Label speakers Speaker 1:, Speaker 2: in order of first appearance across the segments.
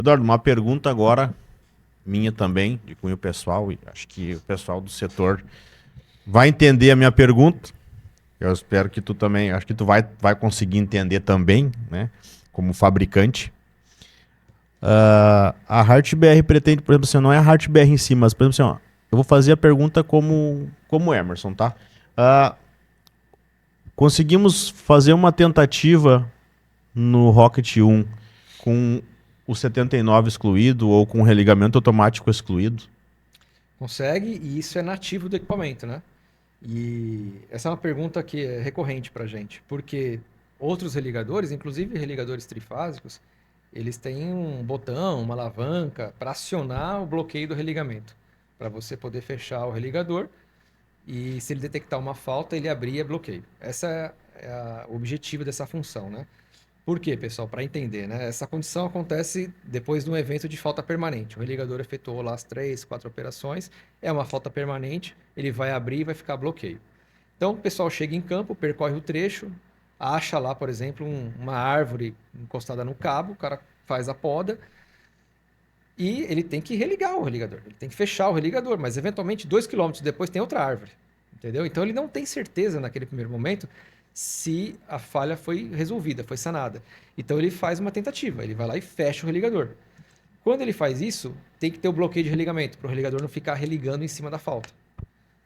Speaker 1: Eduardo, uma pergunta agora, minha também, de cunho pessoal, e acho que o pessoal do setor vai entender a minha pergunta. Eu espero que tu também, acho que tu vai conseguir entender também, né? Como fabricante. A Heart BR pretende, por exemplo, assim, não é a Heart BR em si, mas, por exemplo, assim, ó, eu vou fazer a pergunta como Emerson, tá? Conseguimos fazer uma tentativa no Rocket 1 com o 79 excluído ou com o religamento automático excluído?
Speaker 2: Consegue, e isso é nativo do equipamento, né? E essa é uma pergunta que é recorrente para a gente, porque outros religadores, inclusive religadores trifásicos, eles têm um botão, uma alavanca para acionar o bloqueio do religamento, para você poder fechar o religador e se ele detectar uma falta, ele abrir e bloqueio. Essa é o objetivo dessa função, né? Por quê, pessoal? Para entender, né? Essa condição acontece depois de um evento de falta permanente. O religador efetuou lá as 3, 4 operações, é uma falta permanente, ele vai abrir e vai ficar bloqueio. Então, o pessoal chega em campo, percorre o trecho, acha lá, por exemplo, uma árvore encostada no cabo, o cara faz a poda e ele tem que religar o religador, ele tem que fechar o religador, mas eventualmente 2 quilômetros depois tem outra árvore, entendeu? Então ele não tem certeza naquele primeiro momento se a falha foi resolvida, foi sanada. Então ele faz uma tentativa, ele vai lá e fecha o religador. Quando ele faz isso, tem que ter o bloqueio de religamento, para o religador não ficar religando em cima da falta.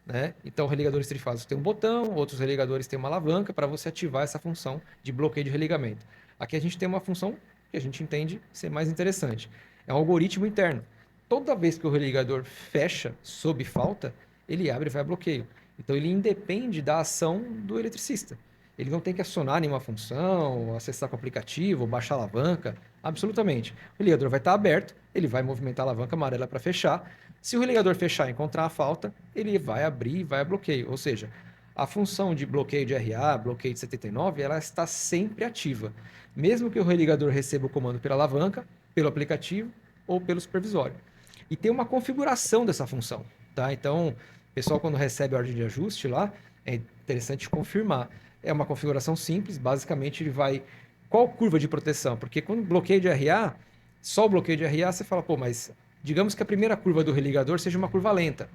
Speaker 2: Né? Então, religadores trifásicos têm um botão, outros religadores têm uma alavanca para você ativar essa função de bloqueio de religamento. Aqui a gente tem uma função que a gente entende ser mais interessante. É um algoritmo interno. Toda vez que o religador fecha sob falta, ele abre e vai a bloqueio. Então, ele independe da ação do eletricista. Ele não tem que acionar nenhuma função, acessar com o aplicativo, baixar a alavanca, absolutamente. O religador vai estar aberto, ele vai movimentar a alavanca amarela para fechar. Se o religador fechar e encontrar a falta, ele vai abrir e vai a bloqueio. Ou seja, a função de bloqueio de RA, bloqueio de 79, ela está sempre ativa. Mesmo que o religador receba o comando pela alavanca, pelo aplicativo ou pelo supervisório. E tem uma configuração dessa função. Tá? Então, o pessoal, quando recebe a ordem de ajuste lá, é interessante confirmar. É uma configuração simples, basicamente ele vai... Qual curva de proteção? Porque quando bloqueio de RA, só o bloqueio de RA, você fala, pô, mas digamos que a primeira curva do religador seja uma curva lenta.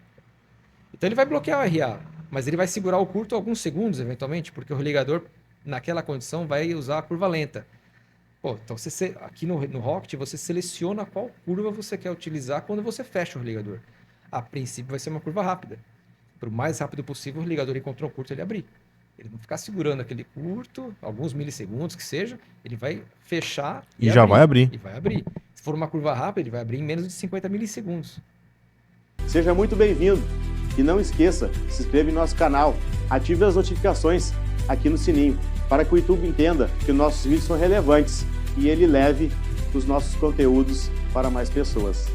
Speaker 2: Então ele vai bloquear o RA, mas ele vai segurar o curto alguns segundos, eventualmente, porque o religador, naquela condição, vai usar a curva lenta. Pô, então aqui no Rocket, você seleciona qual curva você quer utilizar quando você fecha o religador. A princípio vai ser uma curva rápida. Para o mais rápido possível, o religador encontrou um curto, ele abrir. Ele não ficar segurando aquele curto, alguns milissegundos que seja, ele vai fechar
Speaker 1: e já
Speaker 2: abrir,
Speaker 1: vai abrir.
Speaker 2: E vai abrir. Se for uma curva rápida, ele vai abrir em menos de 50 milissegundos.
Speaker 3: Seja muito bem-vindo. E não esqueça, se inscreva em nosso canal, ative as notificações aqui no sininho, para que o YouTube entenda que nossos vídeos são relevantes e ele leve os nossos conteúdos para mais pessoas.